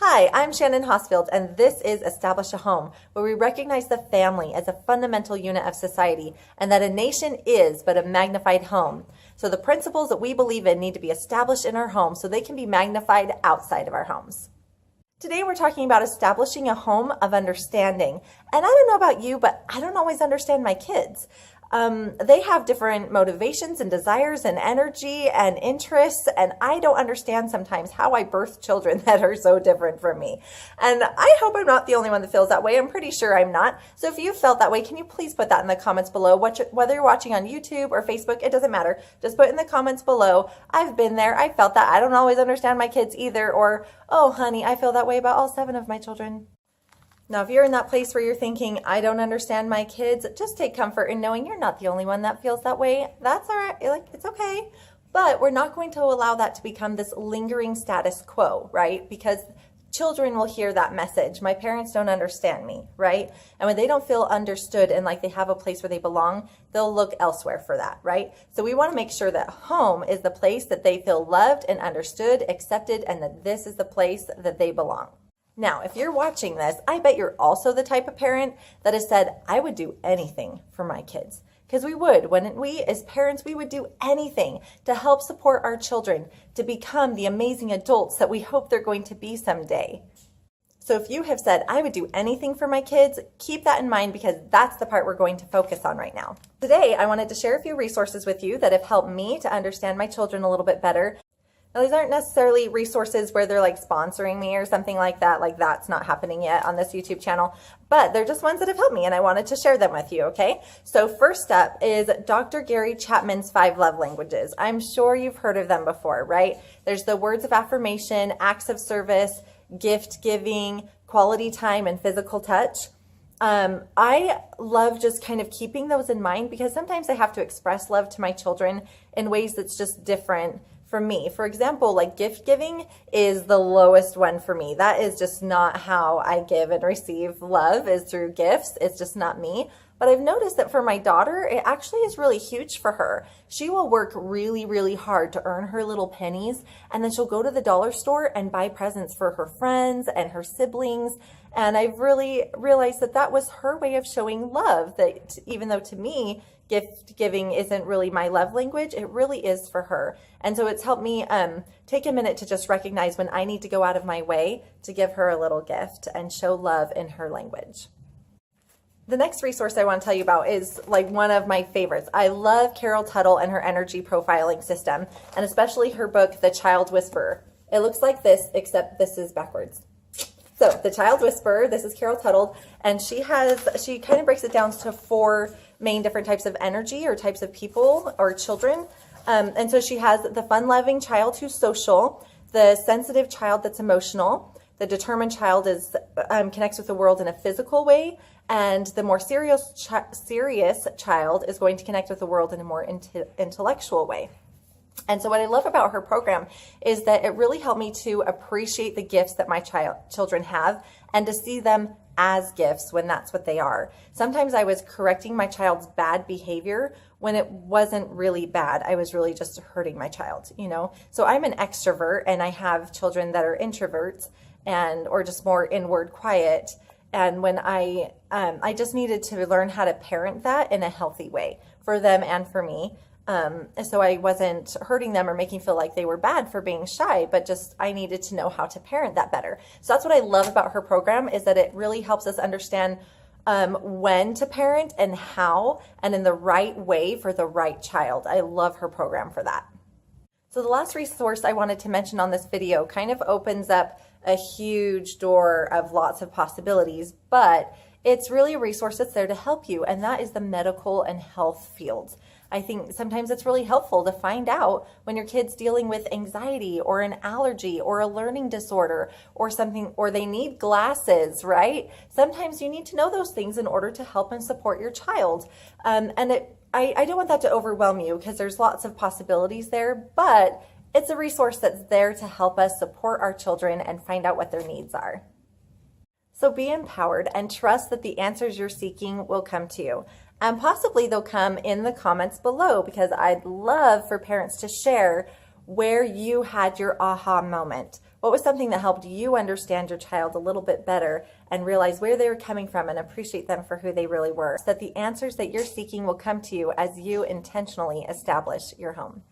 Hi, I'm Shannon Hosfield, and this is Establish a Home, where we recognize the family as a fundamental unit of society and that a nation is but a magnified home. So the principles that we believe in need to be established in our homes so they can be magnified outside of our homes. Today we're talking about establishing a home of understanding. And I don't know about you, but I don't always understand my kids. They have different motivations and desires and energy and interests, and I don't understand sometimes how I birth children that are so different from me. And I hope I'm not the only one that feels that way. I'm pretty sure I'm not. So if you felt that way, can you please put that in the comments below? Whether you're watching on YouTube or Facebook, it doesn't matter. Just put in the comments below. I've been there. I felt that. I don't always understand my kids either. Or, oh, honey, I feel that way about all 7 of my children. Now, if you're in that place where you're thinking, I don't understand my kids, just take comfort in knowing you're not the only one that feels that way. That's all right. It's okay. But we're not going to allow that to become this lingering status quo, right? Because children will hear that message. My parents don't understand me, right? And when they don't feel understood and like they have a place where they belong, they'll look elsewhere for that, right? So we want to make sure that home is the place that they feel loved and understood, accepted, and that this is the place that they belong. Now, if you're watching this, I bet you're also the type of parent that has said, I would do anything for my kids. Because we would, wouldn't we? As parents, we would do anything to help support our children to become the amazing adults that we hope they're going to be someday. So if you have said, I would do anything for my kids, keep that in mind because that's the part we're going to focus on right now. Today, I wanted to share a few resources with you that have helped me to understand my children a little bit better. Now, these aren't necessarily resources where they're like sponsoring me or something like that. Like that's not happening yet on this YouTube channel, but they're just ones that have helped me and I wanted to share them with you, okay? So first up is Dr. Gary Chapman's 5 love languages. I'm sure you've heard of them before, right? There's the words of affirmation, acts of service, gift giving, quality time, and physical touch. I love just kind of keeping those in mind because sometimes I have to express love to my children in ways that's just different for me. For example, like gift giving is the lowest one for me. That is just not how I give and receive love, is through gifts. It's just not me. But I've noticed that for my daughter, it actually is really huge for her. She will work really, really hard to earn her little pennies, and then she'll go to the dollar store and buy presents for her friends and her siblings. And I've really realized that that was her way of showing love, that even though to me, gift giving isn't really my love language, it really is for her. And so it's helped me take a minute to just recognize when I need to go out of my way to give her a little gift and show love in her language. The next resource I want to tell you about is like one of my favorites. I love Carol Tuttle and her energy profiling system, and especially her book, The Child Whisperer. It looks like this, except this is backwards. So The Child Whisperer, this is Carol Tuttle, and she kind of breaks it down to 4 main different types of energy or types of people or children. And so she has the fun-loving child who's social, the sensitive child that's emotional, the determined child is connects with the world in a physical way, and the more serious child is going to connect with the world in a more intellectual way. And so what I love about her program is that it really helped me to appreciate the gifts that my children have and to see them as gifts when that's what they are. Sometimes I was correcting my child's bad behavior when it wasn't really bad. I was really just hurting my child, you know? So I'm an extrovert and I have children that are introverts or just more inward quiet. And when I just needed to learn how to parent that in a healthy way for them and for me. So I wasn't hurting them or making feel like they were bad for being shy, but just I needed to know how to parent that better. So that's what I love about her program, is that it really helps us understand when to parent and how, and in the right way for the right child. I love her program for that. So the last resource I wanted to mention on this video kind of opens up a huge door of lots of possibilities, but it's really a resource that's there to help you, and that is the medical and health fields. I think sometimes it's really helpful to find out when your kid's dealing with anxiety or an allergy or a learning disorder or something, or they need glasses, right? Sometimes you need to know those things in order to help and support your child. I don't want that to overwhelm you because there's lots of possibilities there, but it's a resource that's there to help us support our children and find out what their needs are. So be empowered and trust that the answers you're seeking will come to you. And possibly they'll come in the comments below, because I'd love for parents to share where you had your aha moment, What was something that helped you understand your child a little bit better and realize where they were coming from and appreciate them for who they really were? So that the answers that you're seeking will come to you as you intentionally establish your home.